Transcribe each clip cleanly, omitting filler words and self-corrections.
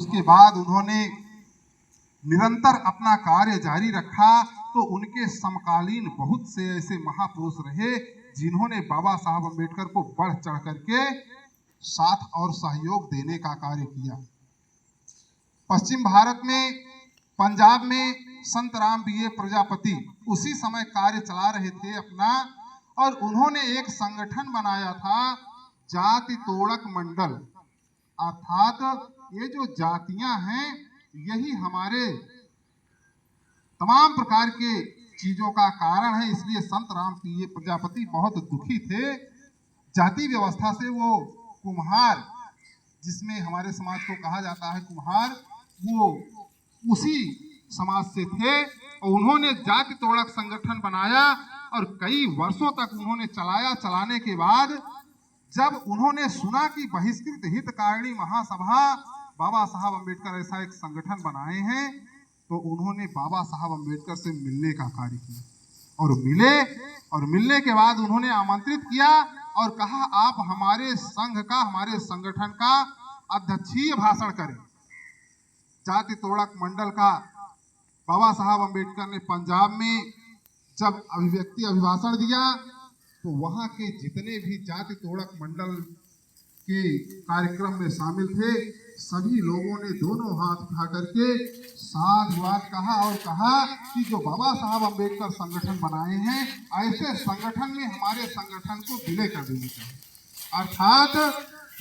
उसके बाद उन्होंने निरंतर अपना कार्य जारी रखा। तो उनके समकालीन बहुत से ऐसे महापुरुष रहे जिन्होंने बाबा साहब अम्बेडकर को बढ़ चढ़ करके साथ और सहयोग देने का कार्य किया। पश्चिम भारत में, पंजाब में संत राम बीए प्रजापति उसी समय कार्य चला रहे थे अपना, और उन्होंने एक संगठन बनाया था, जाति तोड़क मंडल। अर्थात ये जो जातियां हैं यही हमारे तमाम प्रकार के चीजों का कारण है। इसलिए संत राम बीए प्रजापति बहुत दुखी थे। जाति व्यवस्था से वो कुम्हार, जिसमें हमारे समाज को कहा जाता है कुम्हार, वो उसी समाज से थे और उन्होंने जाति तोड़क संगठन बनाया और कई वर्षों तक उन्होंने चलाया। चलाने के बाद जब उन्होंने सुना कि बहिष्कृत हितकारिणी महासभा बाबा साहब अम्बेडकर ऐसा एक संगठन बनाए हैं, तो उन्होंने बाबा साहब अम्बेडकर से मिलने का कार्य किया और मिले। और मिलने के बाद उन्होंने आमंत्रित किया और कहा आप हमारे संघ का, हमारे संगठन का अध्यक्षीय भाषण करें। जाति तोड़क मंडल का बाबा साहब अम्बेडकर ने पंजाब में जब अभिभाषण दिया तो वहां के जितने भी जाति तोड़क मंडल के कार्यक्रम में शामिल थे सभी लोगों ने दोनों हाथ उठा करके साधुवाद कहा और कहा कि जो बाबा साहब अम्बेडकर संगठन बनाए हैं ऐसे संगठन में हमारे संगठन को विलय कर देना चाहिए। अर्थात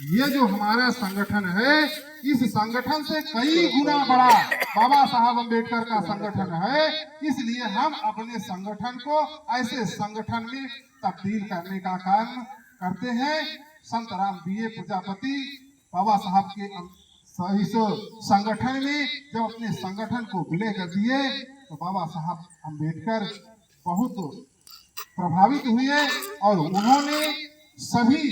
ये जो हमारा संगठन है इस संगठन से कई गुना बड़ा बाबा साहब अम्बेडकर का संगठन है, इसलिए हम अपने संगठन को ऐसे संगठन में तब्दील करने का काम करते हैं। संत राम बीए प्रजापति बाबा साहब के इस संगठन में जब अपने संगठन को विलय कर दिए तो बाबा साहब अम्बेडकर बहुत प्रभावित हुए और उन्होंने सभी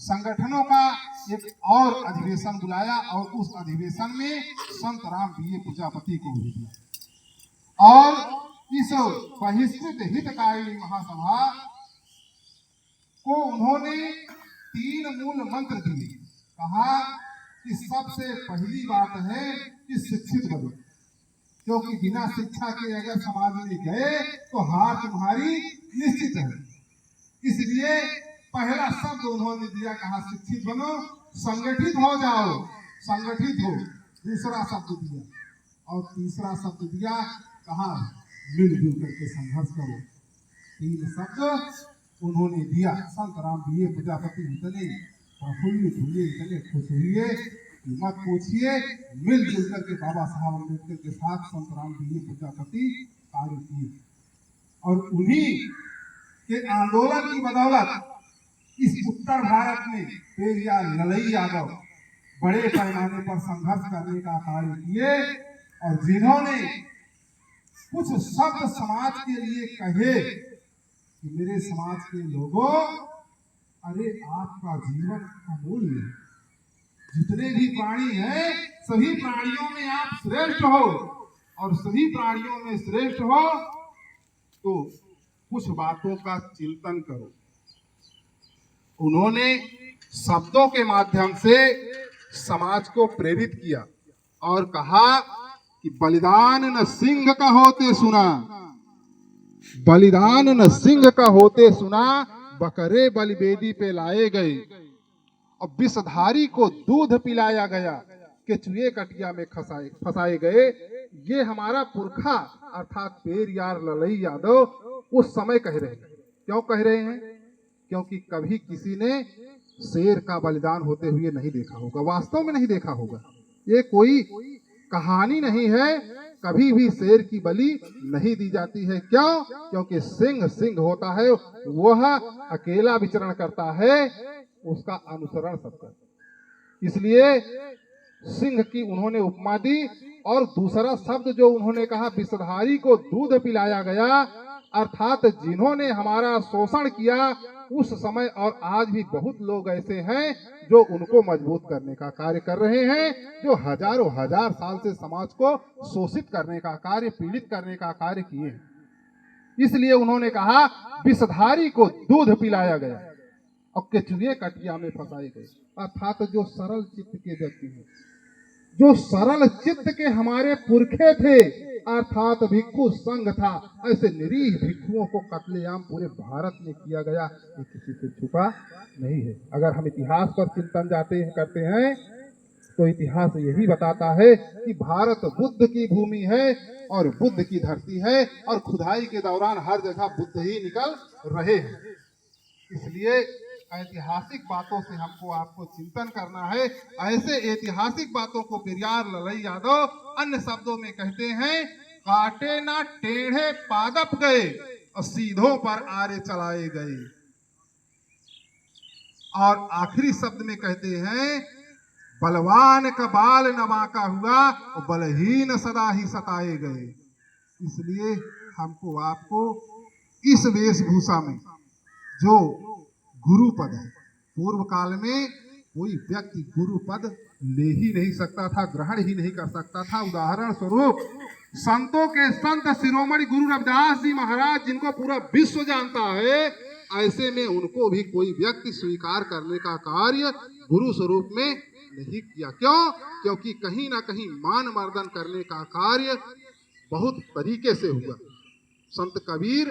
संगठनों का एक और अधिवेशन बुलाया और उस अधिवेशन में संत राम बीए प्रजापति को भेजा और इस बहिष्कृत हितकारिणी महासभा को उन्होंने 3 मूल मंत्र दिए। कहा कि सबसे पहली बात है कि शिक्षित बनो, क्योंकि बिना शिक्षा के अगर समाज में गए तो हार तुम्हारी निश्चित है। इसलिए पहला शब्द उन्होंने दिया, कहा शिक्षित बनो, संगठित हो जाओ, संगठित हो। दूसरा शब्द दिया और तीसरा शब्द दिया, कहा मिलजुल करके संघर्ष करो। 3 शब्द उन्होंने दिया। संत राम बीए प्रजापति इतने प्रफुल्लित हुए, इतने खुश हुए कि मत पूछिए। मिलजुल करके बाबा साहब अम्बेडकर के साथ संत राम बीए प्रजापति कार्य किए और उन्हीं के आंदोलन की बदौलत इस उत्तर भारत में पेरियार ललई यादव बड़े पैमाने पर संघर्ष करने का कार्य किए और जिन्होंने कुछ शब्द समाज के लिए कहे कि मेरे समाज के लोगों, अरे आपका जीवन अमूल्य, जितने भी प्राणी हैं सभी प्राणियों में आप श्रेष्ठ हो और सभी प्राणियों में श्रेष्ठ हो तो कुछ बातों का चिंतन करो। उन्होंने शब्दों के माध्यम से समाज को प्रेरित किया और कहा कि बलिदान न सिंह का होते सुना, बलिदान न सिंह का होते सुना, बकरे बलिवेदी पे लाए गए और विषधारी को दूध पिलाया गया, केचुए कटिया में फंसाए गए। ये हमारा पुरखा अर्थात पेरियार ललई यादव उस समय कह रहे हैं। क्यों कह रहे हैं? क्योंकि कभी किसी ने शेर का बलिदान होते हुए नहीं देखा होगा, वास्तव में नहीं देखा होगा। ये कोई कहानी नहीं है। कभी भी शेर की बलि नहीं दी जाती है। क्यों? क्योंकि सिंह सिंह होता है, वह अकेला विचरण करता है, उसका अनुसरण सब करता। इसलिए सिंह की उन्होंने उपमा दी। और दूसरा शब्द जो उन्होंने कहा, विषधारी को दूध पिलाया गया, अर्थात जिन्होंने हमारा शोषण किया उस समय और आज भी बहुत लोग ऐसे हैं जो उनको मजबूत करने का कार्य कर रहे हैं, जो हजारों हजार साल से समाज को शोषित करने का कार्य, पीड़ित करने का कार्य किए हैं। इसलिए उन्होंने कहा विषधारी को दूध पिलाया गया और केचुए कटिया में फंसाए गए। अर्थात जो सरल चित्त के व्यक्ति हैं, जो सरल चित्त के हमारे पुरखे थे, अर्थात भिक्षु संघ था, ऐसे निरीह भिक्षुओं को कत्लेआम पूरे भारत में किया गया, ये किसी से छुपा नहीं है। अगर हम इतिहास पर चिंतन करते हैं तो इतिहास यही बताता है कि भारत बुद्ध की भूमि है और बुद्ध की धरती है, और खुदाई के दौरान हर जगह बुद्ध ही निकल रहे हैं। इसलिए ऐतिहासिक बातों से हमको आपको चिंतन करना है। ऐसे ऐतिहासिक बातों को पेरियार ललई यादव अन्य शब्दों में कहते हैं, काटे ना टेढ़े पादप गए और सीधों पर आरे चलाए गए। और आखिरी शब्द में कहते हैं, बलवान का बाल न बांका हुआ और बलहीन सदा ही सताए गए। इसलिए हमको आपको इस वेशभूषा में, जो गुरु पद है, पूर्व काल में कोई व्यक्ति गुरु पद ले ही नहीं सकता था, ग्रहण ही नहीं कर सकता था। उदाहरण स्वरूप संतों के संत शिरोमणि गुरु रविदास जी महाराज, जिनको पूरा विश्व जानता है, ऐसे में उनको भी कोई व्यक्ति स्वीकार करने का कार्य गुरु स्वरूप में नहीं किया। क्यों? क्योंकि कहीं ना कहीं मान मर्दन करने का कार्य बहुत तरीके से हुआ। संत कबीर